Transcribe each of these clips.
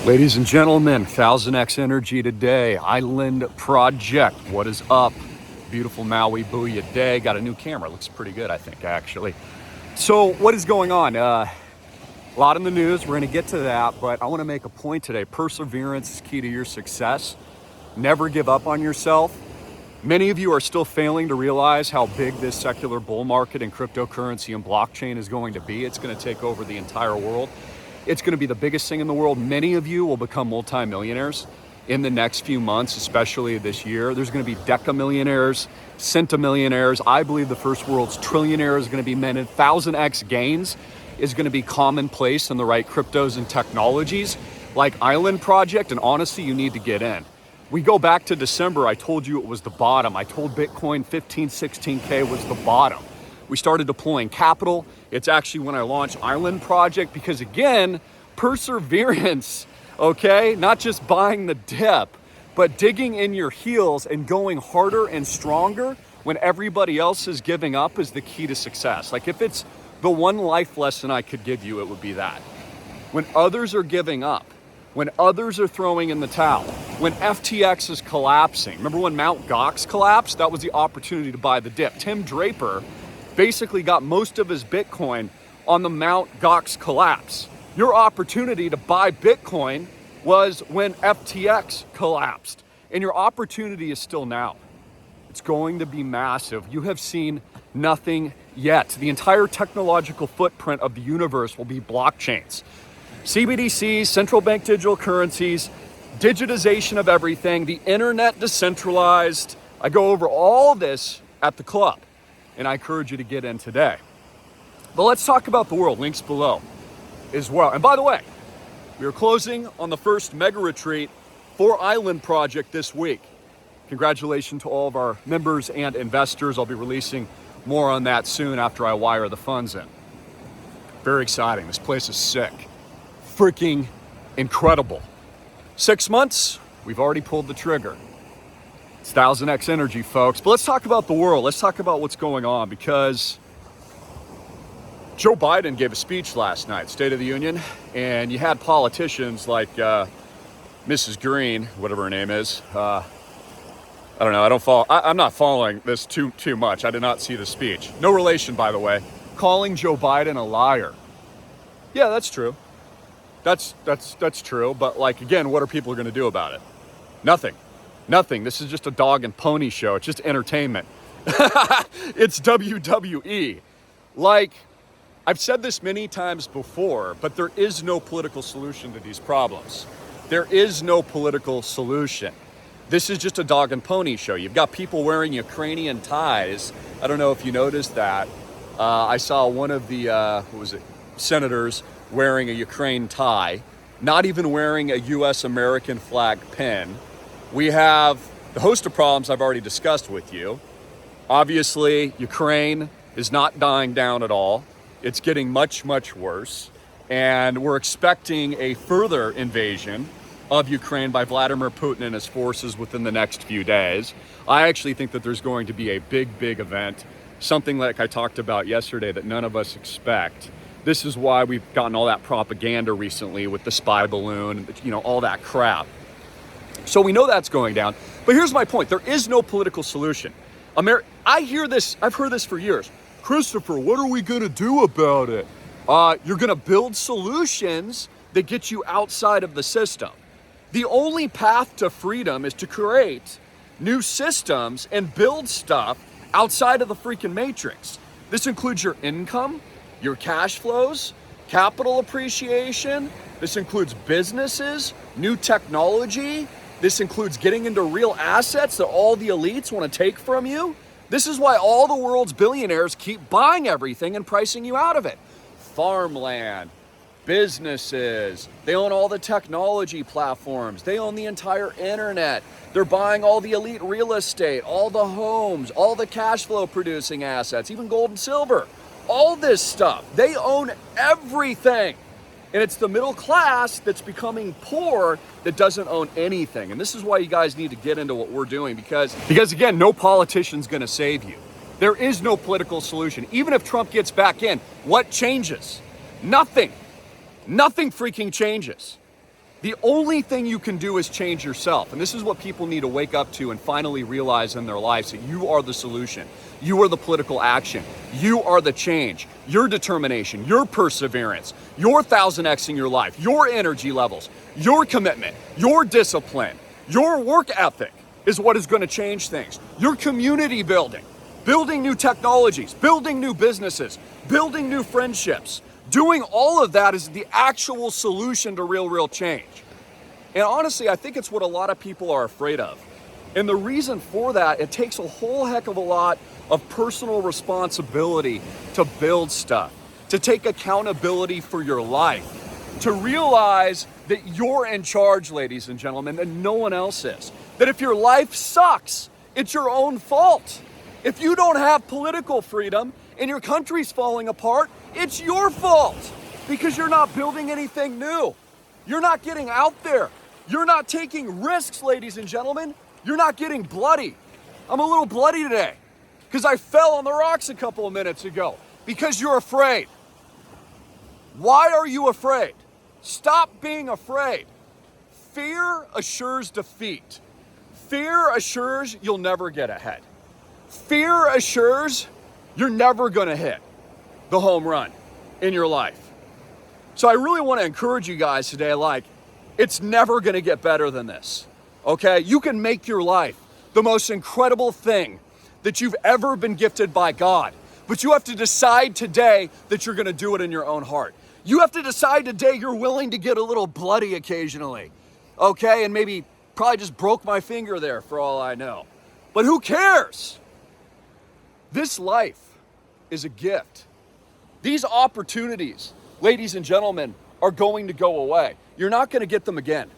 Ladies and gentlemen, 1000X Energy today, Island Project. What is up? Beautiful Maui Booyah day. Got a new camera. Looks pretty good, I think, actually. So what is going on? A lot in the news. We're going to get to that, but I want to make a point today. Perseverance is key to your success. Never give up on yourself. Many of you are still failing to realize how big this secular bull market in cryptocurrency and blockchain is going to be. It's going to take over the entire world. It's going to be the biggest thing in the world. Many of you will become multimillionaires in the next few months, especially this year. There's going to be decamillionaires, centimillionaires. I believe the first world's trillionaire is going to be minted. 1000X gains is going to be commonplace in the right cryptos and technologies like Island Project. And honestly, you need to get in. We go back to December. I told you it was the bottom. I told Bitcoin 15, 16K was the bottom. We started deploying capital. It's actually when I launched Island Project because, again, perseverance, okay? Not just buying the dip, but digging in your heels and going harder and stronger when everybody else is giving up is the key to success. Like, if it's the one life lesson I could give you, it would be that. When others are giving up, when others are throwing in the towel, when FTX is collapsing. Remember when Mt. Gox collapsed? That was the opportunity to buy the dip. Tim Draper basically got most of his Bitcoin on the Mt. Gox collapse. Your opportunity to buy Bitcoin was when FTX collapsed. And your opportunity is still now. It's going to be massive. You have seen nothing yet. The entire technological footprint of the universe will be blockchains. CBDCs, central bank digital currencies, digitization of everything, the internet decentralized. I go over all this at the club, and I encourage you to get in today. But let's talk about the world. Links below as well. And by the way, we are closing on the first mega retreat for Island Project this week. Congratulations to all of our members and investors. I'll be releasing more on that soon after I wire the funds in. Very exciting. This place is sick. Freaking incredible. 6 months, we've already pulled the trigger. It's 1000X Energy, folks. But let's talk about the world. Let's talk about what's going on, because Joe Biden gave a speech last night, State of the Union, and you had politicians like Mrs. Greene, whatever her name is. I don't know. I'm not following this too much. I did not see the speech. No relation, by the way. Calling Joe Biden a liar. Yeah, that's true. That's true. But, like, again, what are people going to do about it? Nothing. This is just a dog and pony show. It's just entertainment. It's WWE. Like, I've said this many times before, but there is no political solution to these problems. There is no political solution. This is just a dog and pony show. You've got people wearing Ukrainian ties. I don't know if you noticed that. I saw one of the, senators wearing a Ukraine tie, not even wearing a U.S. American flag pin. We have the host of problems I've already discussed with you. Obviously, Ukraine is not dying down at all. It's getting much, much worse. And we're expecting a further invasion of Ukraine by Vladimir Putin and his forces within the next few days. I actually think that there's going to be a big, big event, something like I talked about yesterday that none of us expect. This is why we've gotten all that propaganda recently with the spy balloon, all that crap. So we know that's going down. But here's my point. There is no political solution. I've heard this for years. Christopher, what are we going to do about it? You're going to build solutions that get you outside of the system. The only path to freedom is to create new systems and build stuff outside of the freaking matrix. This includes your income, your cash flows, capital appreciation. This includes businesses, new technology. This includes getting into real assets that all the elites want to take from you. This is why all the world's billionaires keep buying everything and pricing you out of it. Farmland, businesses, they own all the technology platforms. They own the entire internet. They're buying all the elite real estate, all the homes, all the cash flow producing assets, even gold and silver. All this stuff. They own everything. And it's the middle class that's becoming poor that doesn't own anything. And this is why you guys need to get into what we're doing, because again, no politician's going to save you. There is no political solution. Even if Trump gets back in, what changes? Nothing. Nothing freaking changes. The only thing you can do is change yourself. And this is what people need to wake up to and finally realize in their lives, that you are the solution. You are the political action. You are the change. Your determination, your perseverance, your 1000xing your life, your energy levels, your commitment, your discipline, your work ethic is what is going to change things. Your community building, building new technologies, building new businesses, building new friendships. Doing all of that is the actual solution to real change. And honestly, I think it's what a lot of people are afraid of. And the reason for that, it takes a whole heck of a lot of personal responsibility to build stuff, to take accountability for your life, to realize that you're in charge, ladies and gentlemen, and no one else is. That if your life sucks, it's your own fault. If you don't have political freedom and your country's falling apart, it's your fault, because you're not building anything new. You're not getting out there. You're not taking risks, ladies and gentlemen. You're not getting bloody. I'm a little bloody today because I fell on the rocks a couple of minutes ago because you're afraid. Why are you afraid? Stop being afraid. Fear assures defeat. Fear assures you'll never get ahead. Fear assures you're never going to hit the home run in your life. So I really want to encourage you guys today, it's never going to get better than this. Okay? You can make your life the most incredible thing that you've ever been gifted by God. But you have to decide today that you're going to do it in your own heart. You have to decide today you're willing to get a little bloody occasionally. Okay? And maybe probably just broke my finger there for all I know. But who cares? This life is a gift. These opportunities, ladies and gentlemen, are going to go away. You're not going to get them again.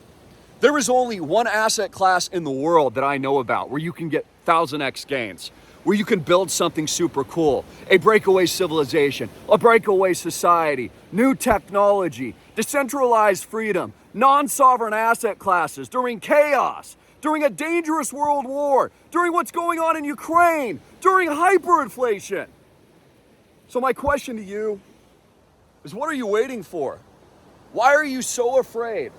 There is only one asset class in the world that I know about where you can get 1000x gains, where you can build something super cool, a breakaway civilization, a breakaway society, new technology, decentralized freedom, non-sovereign asset classes during chaos, during a dangerous world war, during what's going on in Ukraine, during hyperinflation. So my question to you is, what are you waiting for? Why are you so afraid?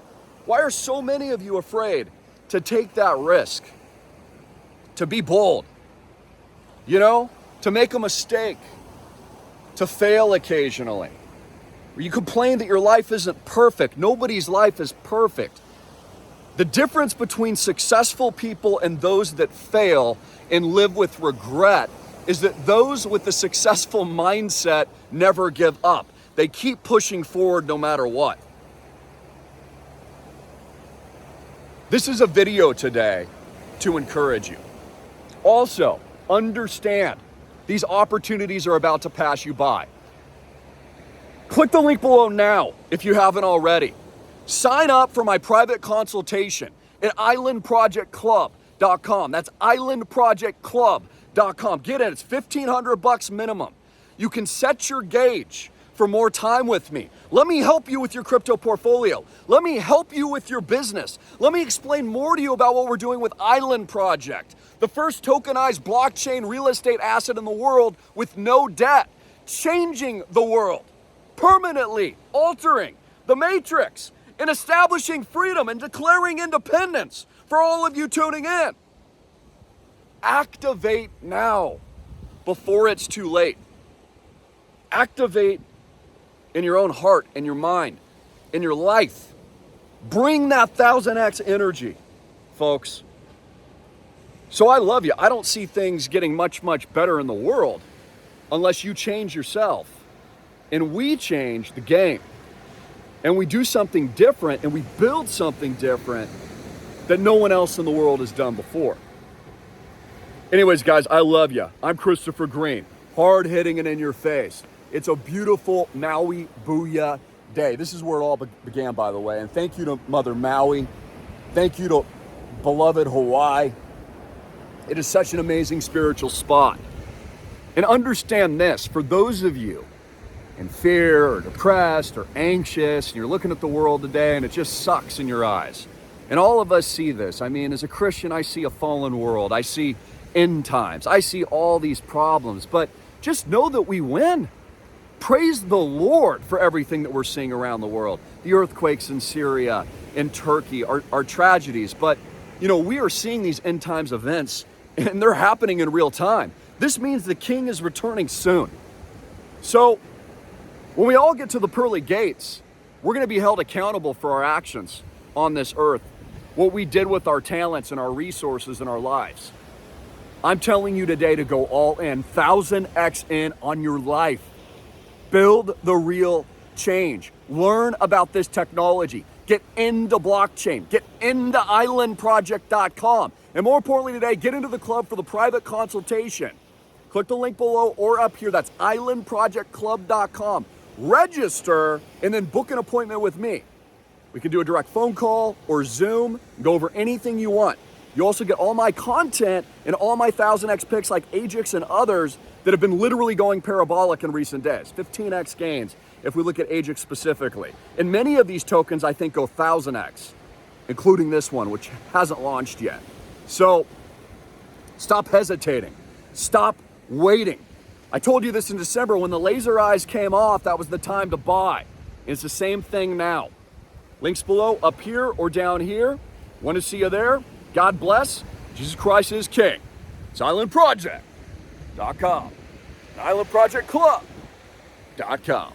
Why are so many of you afraid to take that risk? To be bold, to make a mistake, to fail occasionally. You complain that your life isn't perfect. Nobody's life is perfect. The difference between successful people and those that fail and live with regret is that those with the successful mindset never give up. They keep pushing forward no matter what. This is a video today to encourage you. Also, understand these opportunities are about to pass you by. Click the link below now if you haven't already. Sign up for my private consultation at islandprojectclub.com. That's islandprojectclub.com. Get in, it's $1,500 minimum. You can set your gauge for more time with me. Let me help you with your crypto portfolio. Let me help you with your business. Let me explain more to you about what we're doing with Island Project, the first tokenized blockchain real estate asset in the world with no debt, changing the world, permanently altering the matrix, and establishing freedom and declaring independence for all of you tuning in. Activate now before it's too late. Activate in your own heart, in your mind, in your life. Bring that 1000x energy, folks. So I love you. I don't see things getting much better in the world unless you change yourself. And we change the game. And we do something different, and we build something different that no one else in the world has done before. Anyways, guys, I love you. I'm Christopher Greene, hard hitting and in your face. It's a beautiful Maui Booyah day. This is where it all began, by the way. And thank you to Mother Maui. Thank you to beloved Hawaii. It is such an amazing spiritual spot. And understand this, for those of you in fear or depressed or anxious, and you're looking at the world today and it just sucks in your eyes. And all of us see this. I mean, as a Christian, I see a fallen world. I see end times. I see all these problems. But just know that we win. Praise the Lord for everything that we're seeing around the world. The earthquakes in Syria and Turkey are tragedies, but we are seeing these end times events and they're happening in real time. This means the king is returning soon. So when we all get to the pearly gates, we're going to be held accountable for our actions on this earth, what we did with our talents and our resources and our lives. I'm telling you today to go all in, 1000x in on your life. Build the real change. Learn about this technology. Get into blockchain. Get into islandproject.com. And more importantly today, get into the club for the private consultation. Click the link below or up here. That's islandprojectclub.com. Register and then book an appointment with me. We can do a direct phone call or Zoom, go over anything you want. You also get all my content and all my 1000x picks like Ajax and others that have been literally going parabolic in recent days. 15x gains if we look at Ajax specifically. And many of these tokens I think go 1000x, including this one, which hasn't launched yet. So stop hesitating. Stop waiting. I told you this in December when the laser eyes came off, that was the time to buy. And it's the same thing now. Links below, up here or down here. Want to see you there? God bless. Jesus Christ is King. It's islandproject.com. islandprojectclub.com.